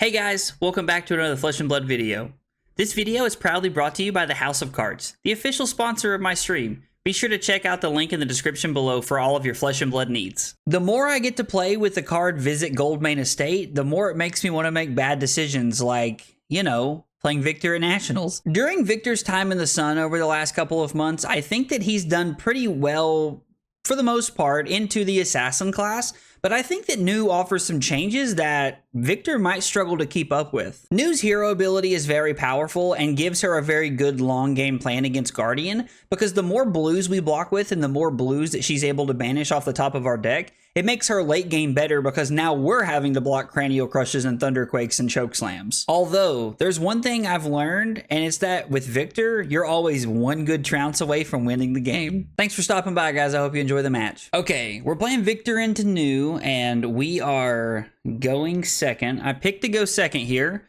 Hey guys, welcome back to another Flesh and Blood video. This video is proudly brought to you by the House of Cards, the official sponsor of my stream. Be sure to check out the link in the description below for all of your Flesh and Blood needs. The more I get to play with the card Visit Goldmane Estate, the more it makes me want to make bad decisions like, you know, playing Victor at Nationals. During Victor's time in the sun over the last couple of months, I think that he's done pretty well, for the most part, into the Assassin class, but I think that New offers some changes that Victor might struggle to keep up with. New's hero ability is very powerful and gives her a very good long game plan against Guardian, because the more blues we block with and the more blues that she's able to banish off the top of our deck, it makes her late game better because now we're having to block Cranial Crushes and Thunderquakes and Chokeslams. Although, there's one thing I've learned, and it's that with Victor, you're always one good Trounce away from winning the game. Thanks for stopping by, guys. I hope you enjoy the match. Okay, we're playing Victor into New, and we are going second. I picked to go second here.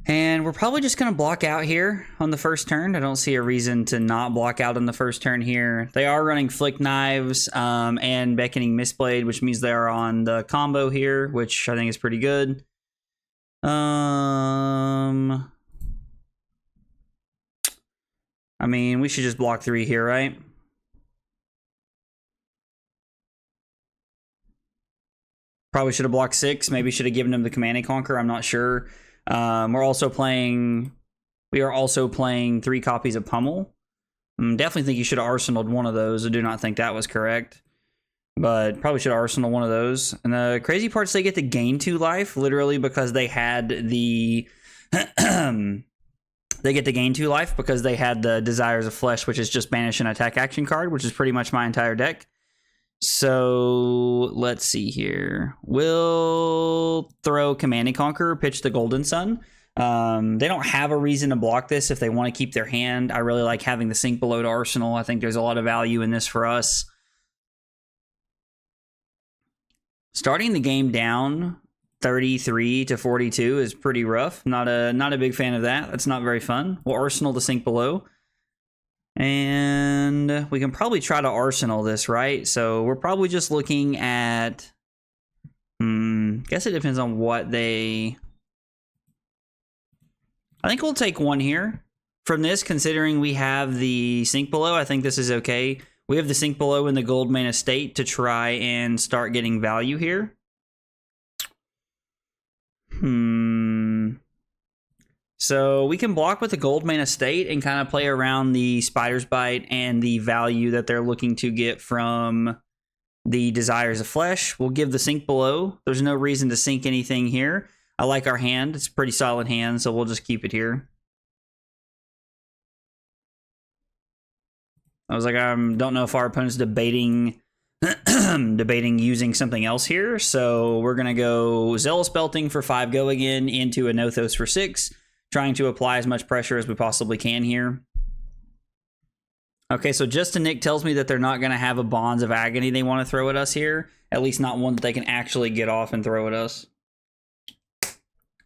And we're probably just going to block out here on the first turn. I don't see a reason to not block out on the first turn here. They are running Flick Knives and Beckoning Mistblade, which means they are on the combo here, which I think is pretty good. I mean, we should just block 3 here, right? Probably should have blocked 6. Maybe should have given him the Command and Conquer. I'm not sure. We are also playing 3 copies of Pummel. Definitely think you should have arsenaled one of those. I do not think that was correct, but probably should have arsenaled one of those. And the crazy part is they get to gain 2 life, literally because they had the they get to gain 2 life because they had the Desires of Flesh, which is just banish an attack action card, which is pretty much my entire deck. So let's see here. We'll throw Command and Conquer, pitch the Golden Sun. They don't have a reason to block this if they want to keep their hand. I really like having the Sink Below to Arsenal. I think there's a lot of value in this for us. Starting the game down 33 to 42 is pretty rough. Not a big fan of that. That's not very fun. We'll Arsenal the Sink Below. And we can probably try to arsenal this, right? So we're probably just looking at... guess it depends on what they... I think we'll take 1 here. From this, considering we have the Sink Below, I think this is okay. We have the Sink Below in the Goldmane Estate to try and start getting value here. So we can block with the Goldmane Estate and kind of play around the Spider's Bite and the value that they're looking to get from the Desires of Flesh. We'll give the Sink Below. There's no reason to sink anything here. I like our hand. It's a pretty solid hand, so we'll just keep it here. I was like, I don't know if our opponent's debating using something else here. So we're going to go Zealous Belting for 5 go again into Anothos for 6. Trying to apply as much pressure as we possibly can here. Okay, so Justin Nick tells me that they're not going to have a Bonds of Agony they want to throw at us here. At least not one that they can actually get off and throw at us. And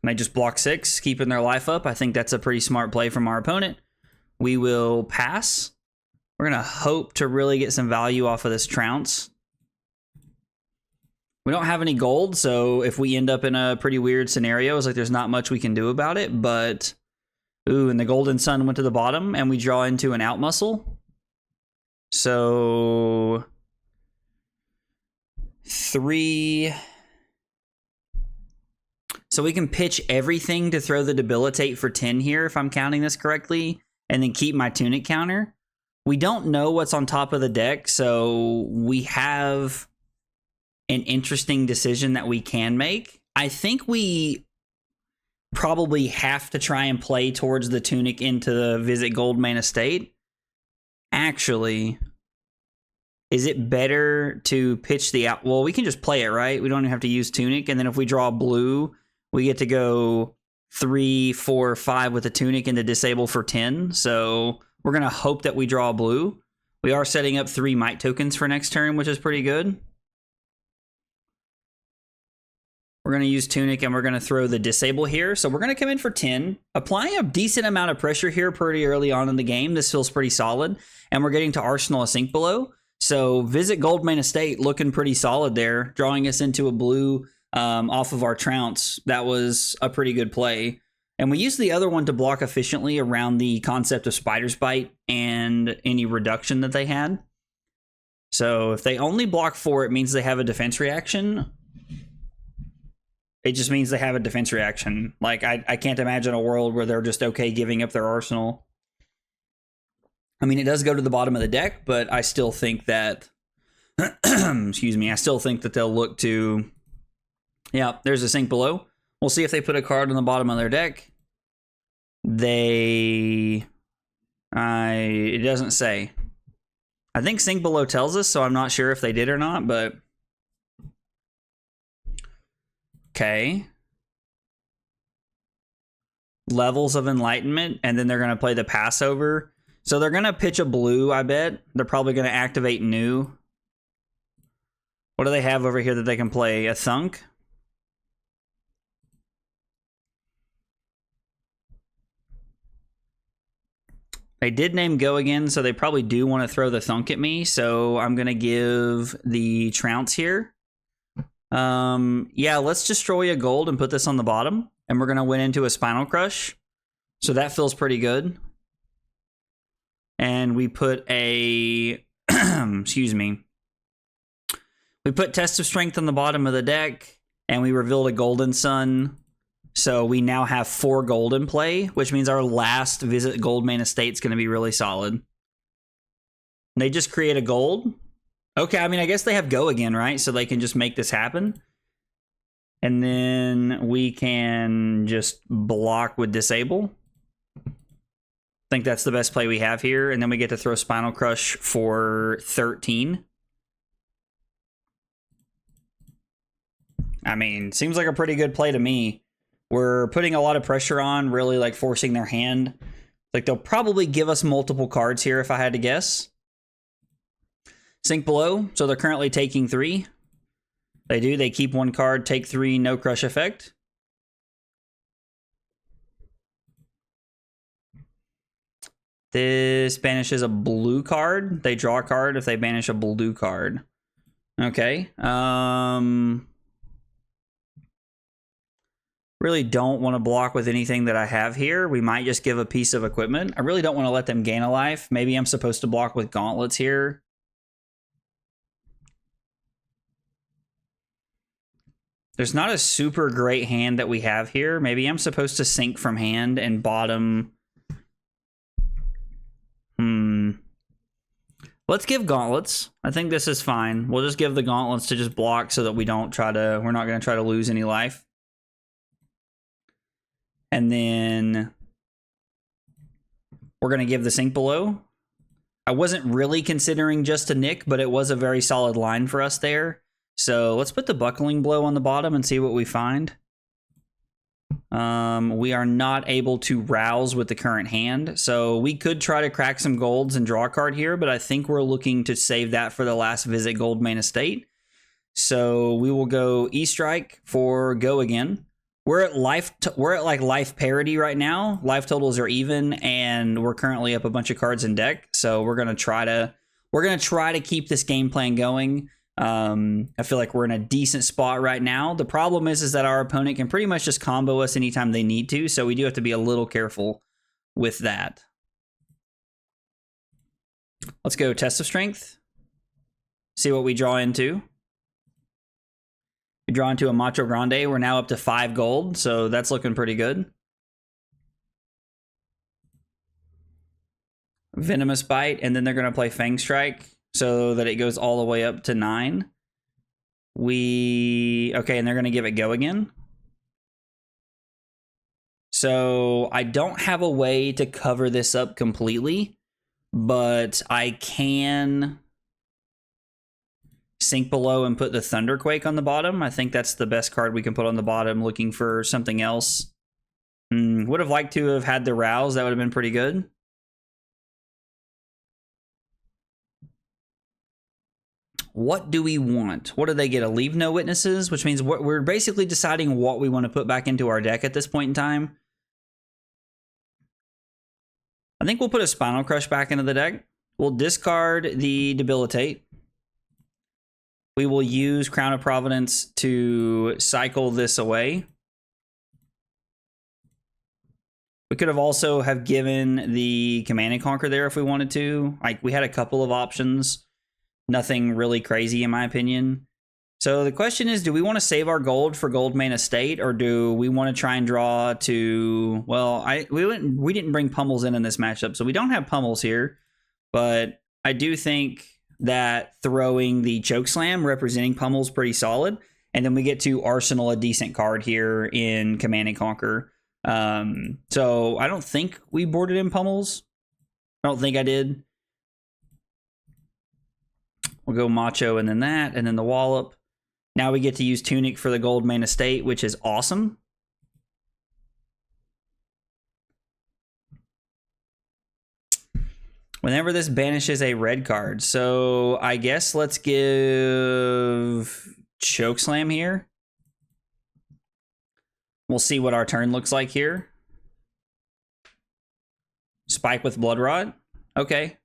they just block 6, keeping their life up. I think that's a pretty smart play from our opponent. We will pass. We're going to hope to really get some value off of this Trounce. We don't have any gold, so if we end up in a pretty weird scenario, it's like there's not much we can do about it, but... Ooh, and the Golden Sun went to the bottom, and we draw into an out muscle. So... 3... So we can pitch everything to throw the Debilitate for 10 here, if I'm counting this correctly, and then keep my Tunic counter. We don't know what's on top of the deck, so we have... an interesting decision that we can make. I think we probably have to try and play towards the Tunic into the Visit Goldmane Estate. Actually, is it better to pitch the out? Well, we can just play it, right? We don't even have to use Tunic. And then if we draw blue, we get to go 3, 4, 5 with the Tunic and to disable for 10. So we're going to hope that we draw blue. We are setting up 3 Might tokens for next turn, which is pretty good. We're going to use Tunic and we're going to throw the Disable here. So we're going to come in for 10, applying a decent amount of pressure here pretty early on in the game. This feels pretty solid. And we're getting to Arsenal a Sink Below. So Visit Goldmane Estate looking pretty solid there, drawing us into a blue off of our Trounce. That was a pretty good play. And we used the other one to block efficiently around the concept of Spider's Bite and any reduction that they had. So if they only block 4, it means they have a defense reaction. It just means they have a defense reaction. Like, I can't imagine a world where they're just okay giving up their arsenal. I mean, it does go to the bottom of the deck, but I still think that... excuse me, I still think that they'll look to... Yeah, there's a sink below. We'll see if they put a card on the bottom of their deck. It doesn't say. I think sink below tells us, so I'm not sure if they did or not, but... Okay. Levels of Enlightenment, and then they're going to play the Passover. So they're going to pitch a blue, I bet. They're probably going to activate new. What do they have over here that they can play? A Thunk? They did name Go again, so they probably do want to throw the Thunk at me. So I'm going to give the Trounce here. Yeah, let's destroy a gold and put this on the bottom. And we're going to win into a Spinal Crush. So that feels pretty good. And we put a... excuse me. We put Test of Strength on the bottom of the deck. And we revealed a Golden Sun. So we now have 4 gold in play, which means our last visit Goldmane Estate is going to be really solid. They just create a gold. Okay, I mean, I guess they have Go again, right? So they can just make this happen. And then we can just block with Disable. I think that's the best play we have here. And then we get to throw Spinal Crush for 13. I mean, seems like a pretty good play to me. We're putting a lot of pressure on, really like forcing their hand. Like they'll probably give us multiple cards here if I had to guess. Sink below, so they're currently taking 3. They do, they keep 1 card, take 3, no crush effect. This banishes a blue card. They draw a card if they banish a blue card. Okay. Really don't want to block with anything that I have here. We might just give a piece of equipment. I really don't want to let them gain a life. Maybe I'm supposed to block with gauntlets here. There's not a super great hand that we have here. Maybe I'm supposed to sink from hand and bottom. Let's give gauntlets. I think this is fine. We'll just give the gauntlets to just block so that we don't try to, we're not going to try to lose any life. And then we're going to give the sink below. I wasn't really considering just a nick, but it was a very solid line for us there. So let's put the buckling blow on the bottom and see what we find. We are not able to rouse with the current hand. So we could try to crack some golds and draw a card here, but I think we're looking to save that for the last visit Goldmane Estate. So we will go E-Strike for Go again. We're at like life parity right now. Life totals are even, and we're currently up a bunch of cards in deck. So we're gonna try to keep this game plan going. I feel like we're in a decent spot right now. The problem is that our opponent can pretty much just combo us anytime they need to, so we do have to be a little careful with that. Let's go Test of Strength. See what we draw into. We draw into a Macho Grande. We're now up to 5 gold, so that's looking pretty good. Venomous Bite, and then they're going to play Fang Strike so that it goes all the way up to 9. Okay, and they're going to give it Go again. So I don't have a way to cover this up completely, but I can sink below and put the Thunder Quake on the bottom. I think that's the best card we can put on the bottom, looking for something else. Would have liked to have had the Rouse. That would have been pretty good. What do we want? What do they get? A Leave No Witnesses, which means we're basically deciding what we want to put back into our deck at this point in time. I think we'll put a Spinal Crush back into the deck. We'll discard the Debilitate. we will use Crown of Providence to cycle this away. We could have also have given the Command and Conquer there if we wanted to. Like, we had a couple of options. Nothing really crazy, in my opinion. So the question is, do we want to save our gold for Goldmane Estate, or do we want to try and draw to... Well, we didn't bring Pummels in this matchup, so we don't have Pummels here. But I do think that throwing the Chokeslam representing Pummel's pretty solid. And then we get to arsenal a decent card here in Command and Conquer. So I don't think we boarded in Pummels. I don't think I did. We'll go Macho and then that, and then the Wallop. Now we get to use Tunic for the Goldmane Estate, which is awesome. Whenever this banishes a red card. So I guess let's give Chokeslam here. We'll see what our turn looks like here. Spike with Blood Rod. Okay.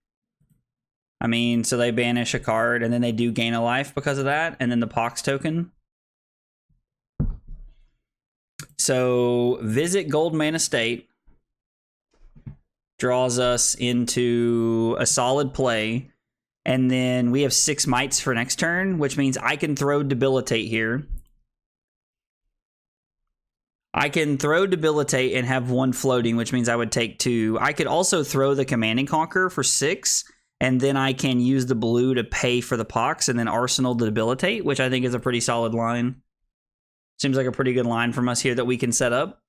I mean, so they banish a card and then they do gain a life because of that. And then the Pox token. So visit Goldmane Estate draws us into a solid play. And then we have 6 mites for next turn, which means I can throw Debilitate here. I can throw Debilitate and have 1 floating, which means I would take 2. I could also throw the Command and Conquer for 6, and then I can use the blue to pay for the Pox and then arsenal the Debilitate, which I think is a pretty solid line. Seems like a pretty good line from us here that we can set up.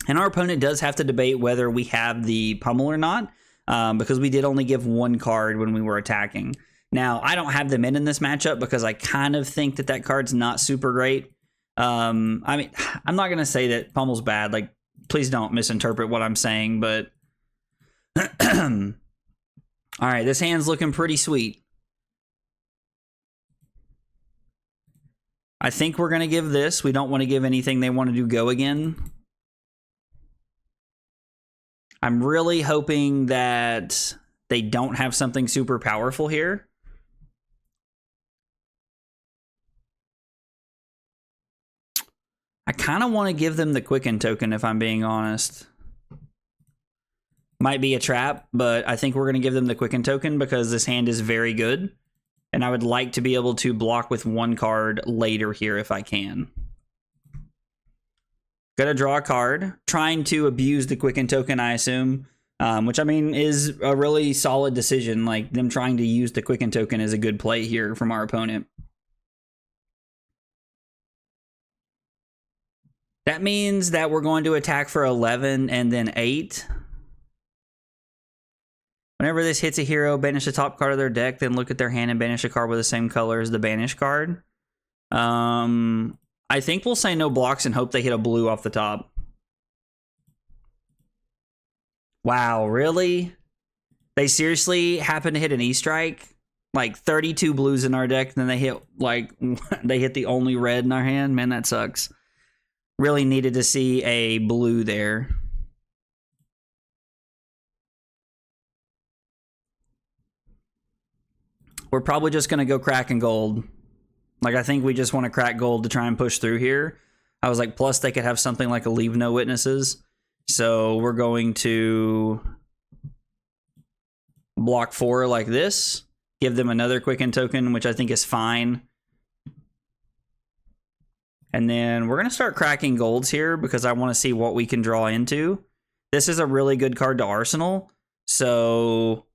And our opponent does have to debate whether we have the Pummel or not, because we did only give 1 card when we were attacking. Now, I don't have them in this matchup because I kind of think that that card's not super great. I mean, I'm not going to say that Pummel's bad. Like, please don't misinterpret what I'm saying, but... All right, this hand's looking pretty sweet. I think we're going to give this. We don't want to give anything they want to do go again. I'm really hoping that they don't have something super powerful here. I kind of want to give them the Quicken token, if I'm being honest. Might be a trap, but I think we're going to give them the Quicken token because this hand is very good. And I would like to be able to block with 1 card later here if I can. Gonna draw a card, trying to abuse the Quicken token, I assume, which I mean is a really solid decision. Like, them trying to use the Quicken token is a good play here from our opponent. That means that we're going to attack for 11 and then 8. Whenever this hits a hero, banish the top card of their deck, then look at their hand and banish a card with the same color as the banish card. I think we'll say no blocks and hope they hit a blue off the top. Wow, really? They seriously happen to hit an E-Strike? Like 32 blues in our deck, and then they hit like they hit the only red in our hand? Man, that sucks. Really needed to see a blue there. We're probably just going to go cracking gold. Like, I think we just want to crack gold to try and push through here. I was like, plus they could have something like a Leave No Witnesses. So we're going to block 4 like this. Give them another Quicken token, which I think is fine. And then we're going to start cracking golds here because I want to see what we can draw into. This is a really good card to arsenal. So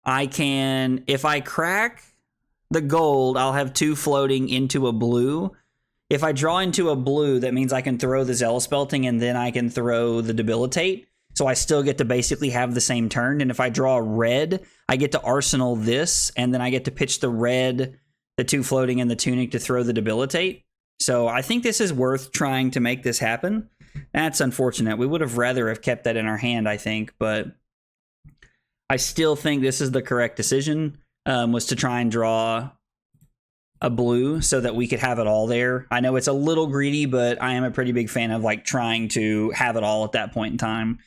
I can, if I crack the gold, I'll have 2 floating into a blue. If I draw into a blue, that means I can throw the Zealous Belting and then I can throw the Debilitate. So I still get to basically have the same turn. And if I draw red, I get to arsenal this, and then I get to pitch the red, the 2 floating, and the Tunic to throw the Debilitate. So I think this is worth trying to make this happen. That's unfortunate. We would have rather have kept that in our hand, I think, but I still think this is the correct decision. Was to try and draw a blue so that we could have it all there. I know it's a little greedy, but I am a pretty big fan of like trying to have it all at that point in time.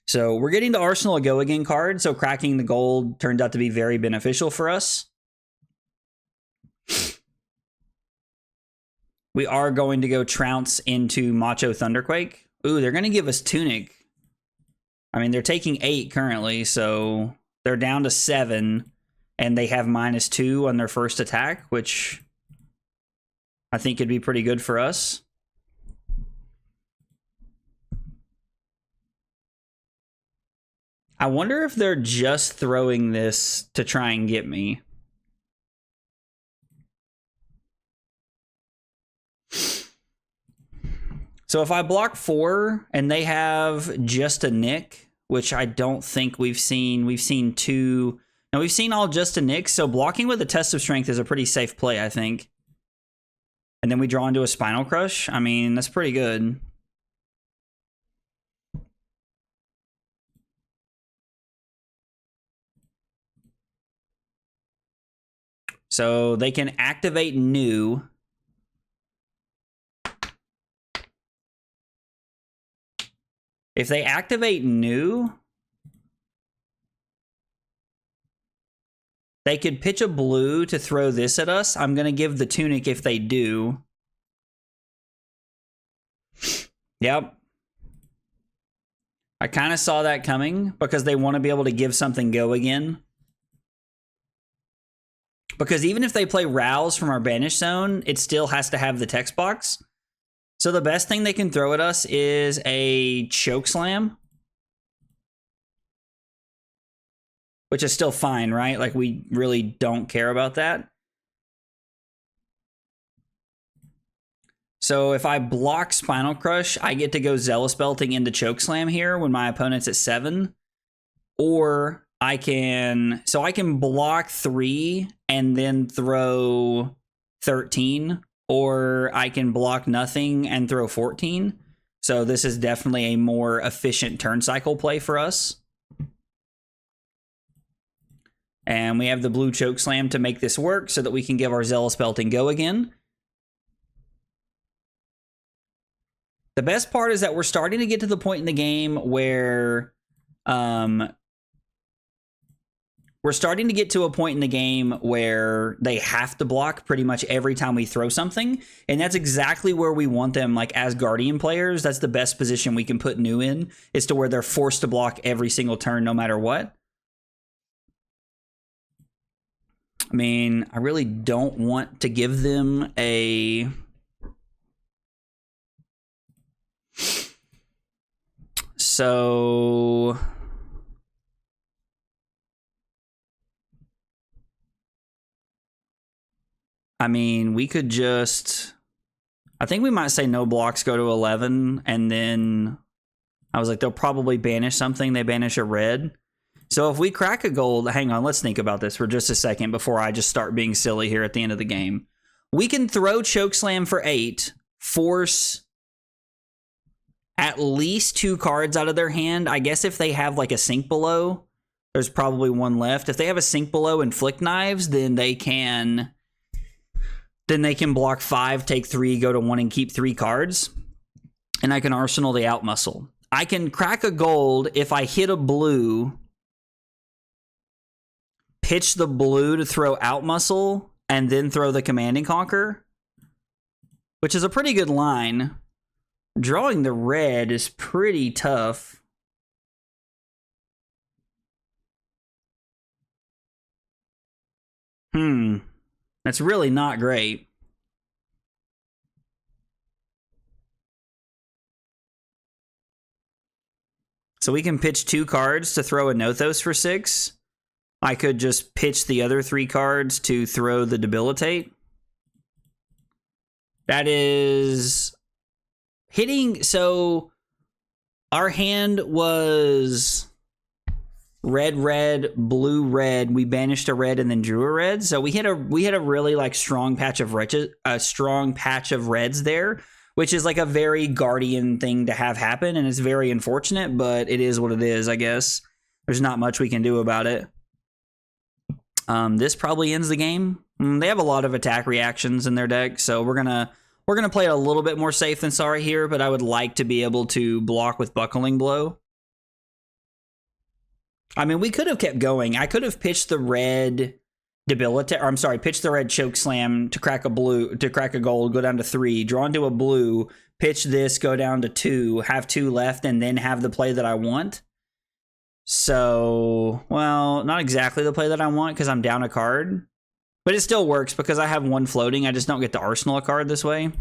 So we're getting the Arsenal a Go Again card, so cracking the gold turned out to be very beneficial for us. We are going to go Trounce into Macho Thunderquake. Ooh, they're going to give us Tunic. I mean, they're taking 8 currently, so they're down to 7, and they have -2 on their first attack, which I think could be pretty good for us. I wonder if they're just throwing this to try and get me. So if I block 4 and they have just a Nick, which I don't think we've seen 2. No, we've seen all just a Nick, so blocking with a Test of Strength is a pretty safe play, I think. And then we draw into a Spinal Crush. I mean, that's pretty good. So they can activate new. If they activate new, they could pitch a blue to throw this at us. I'm going to give the Tunic if they do. Yep. I kind of saw that coming because they want to be able to give something go again. Because even if they play Rouse from our Banish Zone, it still has to have the text box. So the best thing they can throw at us is a Chokeslam. Which is still fine, right? Like, we really don't care about that. So if I block Spinal Crush, I get to go Zealous Belting into Chokeslam here when my opponent's at 7. Or I can block 3 and then throw 13. Or I can block nothing and throw 14. So this is definitely a more efficient turn cycle play for us. And we have the blue Chokeslam to make this work so that we can give our Zealous Belting go again. The best part is that we're starting to get to the point in the game where they have to block pretty much every time we throw something. And that's exactly where we want them, like, as Guardian players. That's the best position we can put new in, is to where they're forced to block every single turn no matter what. I mean, I really don't want to give them a... So... I mean, we could just... I think we might say no blocks, go to 11, and then... I was like, they'll probably banish something. They banish a red. So if we crack a gold... Hang on, let's think about this for just a second before I just start being silly here at the end of the game. We can throw Chokeslam for 8, force at least 2 cards out of their hand. I guess if they have, like, a Sink Below, there's probably one left. If they have a Sink Below and Flick Knives, then they can... block 5, take 3, go to 1, and keep 3 cards. And I can arsenal the out muscle. I can crack a gold if I hit a blue, pitch the blue to throw out muscle, and then throw the Command and Conquer, which is a pretty good line. Drawing the red is pretty tough. That's really not great. So we can pitch 2 cards to throw Anothos for 6. I could just pitch the other 3 cards to throw the Debilitate. That is hitting. So our hand was red, red, blue, red. We banished a red and then drew a red. So we had a really, like, strong patch of reds there, which is like a very Guardian thing to have happen, and it's very unfortunate, but it is what it is, I guess. There's not much we can do about it. This probably ends the game. They have a lot of attack reactions in their deck, so we're gonna play it a little bit more safe than sorry here, but I would like to be able to block with Buckling Blow. I mean, we could have kept going. I could have pitched the red Debilitate, or I'm sorry, pitch the red Chokeslam to crack a gold, go down to 3, draw into a blue, pitch this, go down to 2, have 2 left, and then have the play that I want. So, well, not exactly the play that I want because I'm down a card, but it still works because I have 1 floating. I just don't get to arsenal a card this way.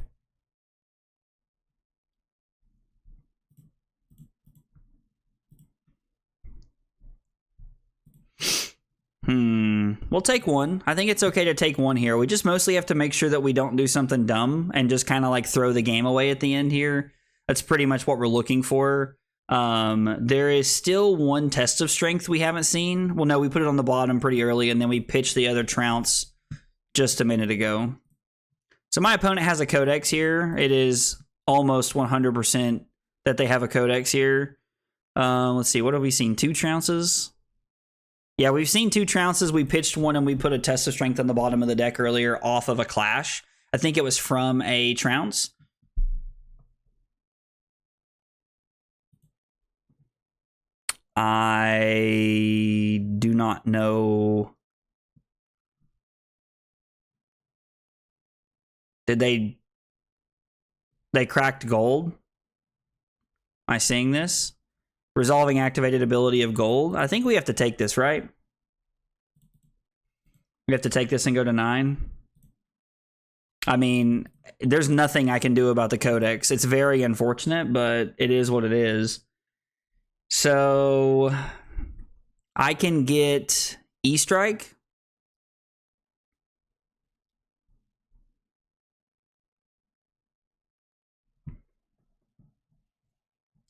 We'll take 1. I think it's okay to take 1 here. We just mostly have to make sure that we don't do something dumb and just kind of like throw the game away at the end here. That's pretty much what we're looking for. There is still 1 test of strength we haven't seen. Well, no, we put it on the bottom pretty early, and then we pitched the other Trounce just a minute ago. So my opponent has a Codex here. It is almost 100% that they have a Codex here. Let's see, what have we seen? 2 Trounces? Yeah, we've seen 2 Trounces. We pitched 1 and we put a test of strength on the bottom of the deck earlier off of a Clash. I think it was from a Trounce. I do not know. Did they cracked gold? Am I seeing this? Resolving activated ability of gold. I think we have to take this, right? We have to take this and go to 9. I mean, there's nothing I can do about the Codex. It's very unfortunate, but it is what it is. So I can get E-Strike.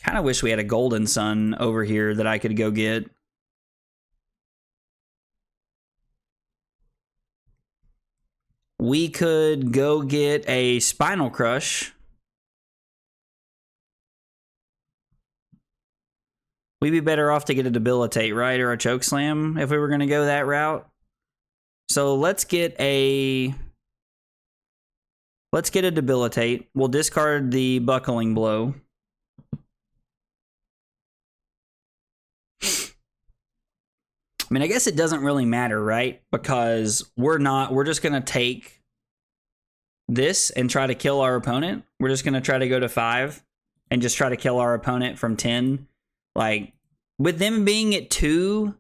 Kind of wish we had a Golden Sun over here that I could go get. We could go get a Spinal Crush. We'd be better off to get a Debilitate, right? Or a Chokeslam if we were going to go that route. So let's get a Debilitate. We'll discard the Buckling Blow. I mean, I guess it doesn't really matter, right? Because we're just going to take this and try to kill our opponent. We're just going to try to go to 5 and just try to kill our opponent from 10. Like, with them being at 2,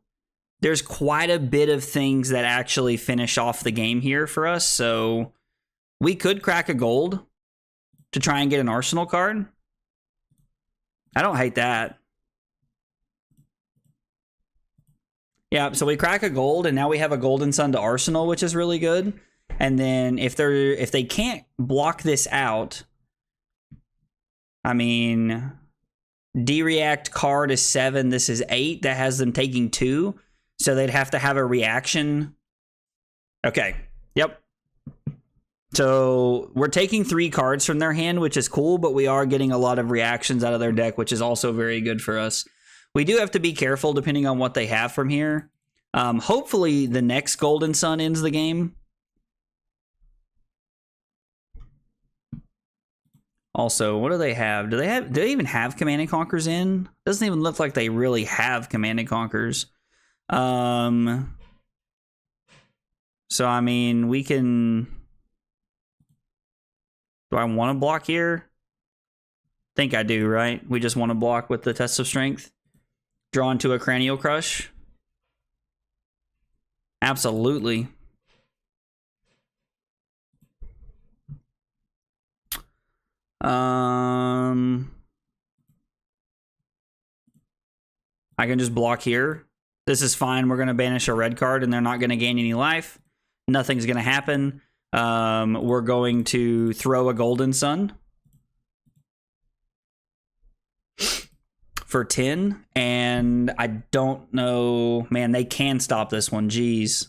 there's quite a bit of things that actually finish off the game here for us. So we could crack a gold to try and get an Arsenal card. I don't hate that. Yeah, so we crack a gold, and now we have a Golden Sun to Arsenal, which is really good. And then if they can't block this out, I mean, D-React card is 7, this is 8. That has them taking 2, so they'd have to have a reaction. Okay, yep. So we're taking 3 cards from their hand, which is cool, but we are getting a lot of reactions out of their deck, which is also very good for us. We do have to be careful depending on what they have from here. Hopefully the next Golden Sun ends the game. Also, what do they have? Do they even have Command and Conquers in? Doesn't even look like they really have Command and Conquers. So I mean, we can. Do I want to block here? I think I do, right? We just want to block with the Test of Strength. Draw into a Cranial Crush. Absolutely. I can just block here. This is fine. We're going to banish a red card and they're not going to gain any life. Nothing's going to happen. We're going to throw a Golden Sun for 10, and I don't know, man, they can stop this one. Jeez.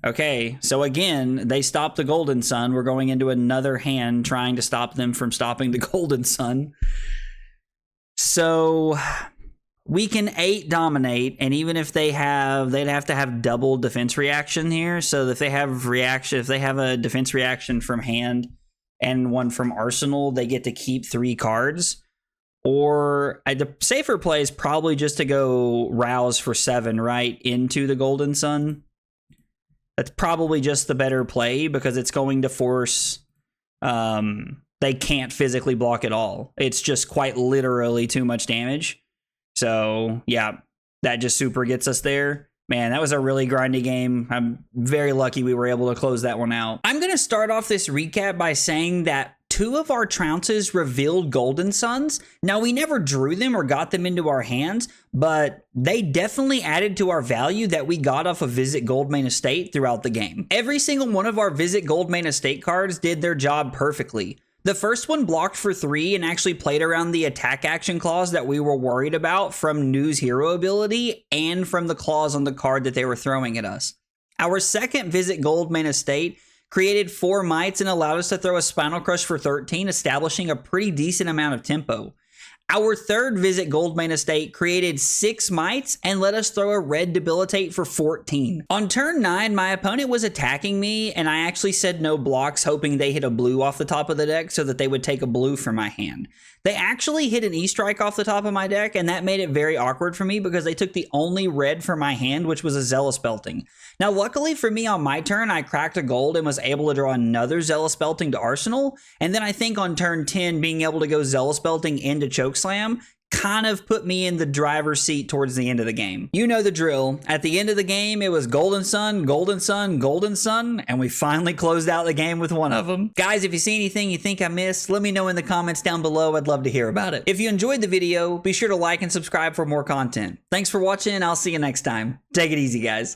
Okay, so again, they stopped the Golden Sun. We're going into another hand trying to stop them from stopping the Golden Sun. So we can 8 dominate, and even if they'd have to have double defense reaction here. So if they have a defense reaction from hand and one from Arsenal, they get to keep 3 cards. Or the safer play is probably just to go Rouse for 7 right into the Golden Sun. That's probably just the better play because it's going to force... they can't physically block at all. It's just quite literally too much damage. So, yeah, that just super gets us there. Man, that was a really grindy game. I'm very lucky we were able to close that one out. I'm going to start off this recap by saying that 2 of our Trounces revealed Golden Suns. Now, we never drew them or got them into our hands, but they definitely added to our value that we got off of Visit Goldmane Estate throughout the game. Every single one of our Visit Goldmane Estate cards did their job perfectly. The first one blocked for 3 and actually played around the attack action clause that we were worried about from News Hero ability and from the clause on the card that they were throwing at us. Our second Visit Goldmane Estate created 4 mites and allowed us to throw a Spinal Crush for 13, establishing a pretty decent amount of tempo. Our third Visit Goldmane Estate created 6 mites and let us throw a red Debilitate for 14. On turn 9, my opponent was attacking me, and I actually said no blocks, hoping they hit a blue off the top of the deck so that they would take a blue from my hand. They actually hit an E-Strike off the top of my deck, and that made it very awkward for me because they took the only red from my hand, which was a Zealous Belting. Now, luckily for me on my turn, I cracked a gold and was able to draw another Zealous Belting to Arsenal, and then I think on turn 10, being able to go Zealous Belting into Chokeslam kind of put me in the driver's seat towards the end of the game. You know the drill. At the end of the game, it was Golden Sun, Golden Sun, Golden Sun, and we finally closed out the game with one of them. Guys, if you see anything you think I missed, let me know in the comments down below. I'd love to hear about it. If you enjoyed the video, be sure to like and subscribe for more content. Thanks for watching, and I'll see you next time. Take it easy, guys.